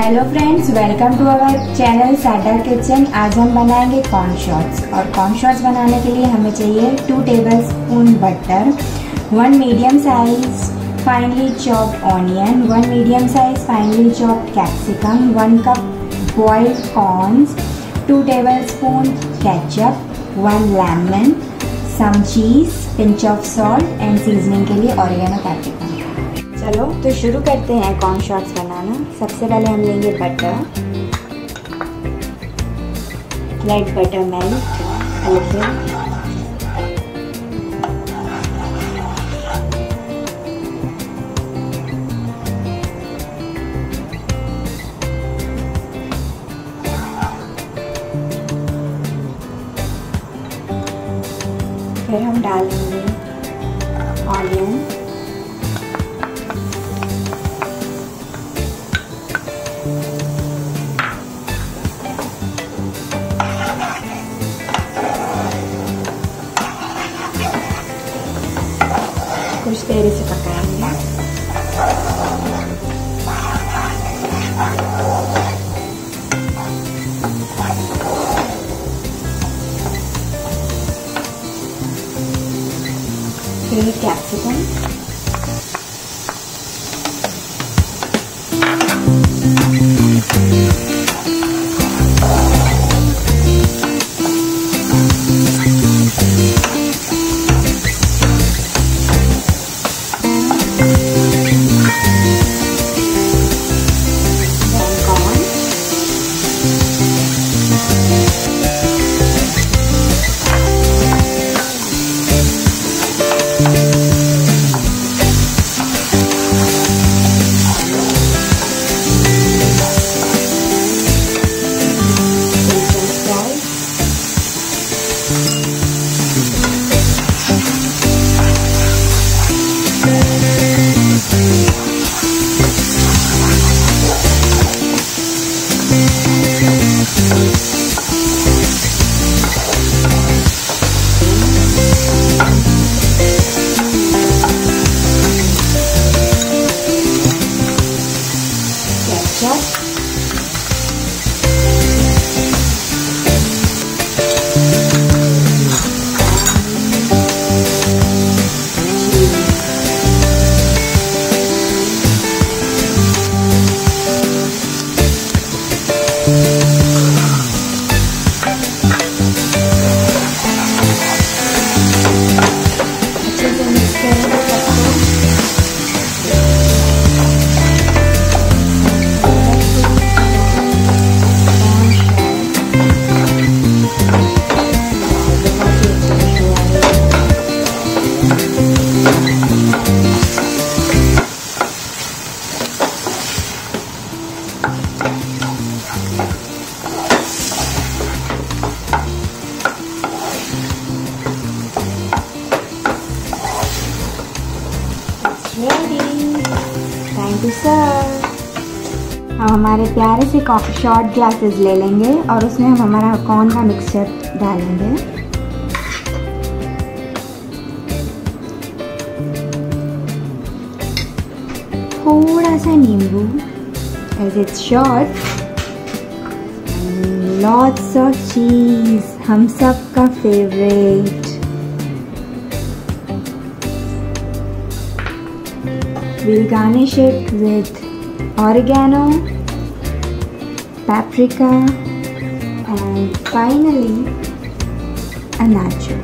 Hello friends, welcome to our channel सैटर kitchen. आज हम बनाएंगे कॉर्न शॉट्स और कॉर्न शॉट्स बनाने के लिए हमें चाहिए 2 tablespoon butter, 1 medium size finely chopped onion, 1 medium size finely chopped capsicum, 1 cup boiled corns, 2 tablespoon ketchup, 1 lemon, some cheese, pinch of salt and seasoning के लिए ऑरेगेनो पैप्रिका। चलो तो शुरू करते हैं कॉर्न शॉट्स बनाना। सबसे पहले हम लेंगे butter, let butter melt a little। फिर हम डालेंगे ऑनियन, कुछ देर इसे पकाएंगे। फिर कैप्सिकम, टाइम टू सर्व। हम हमारे प्यारे से कॉफी शॉट ग्लासेस ले लेंगे और उसमें हम हमारा कॉर्न का मिक्सचर डालेंगे। थोड़ा सा नींबू as it's shot, lots of cheese, हम सब का favourite. We'll garnish it with oregano, paprika, and finally a nacho.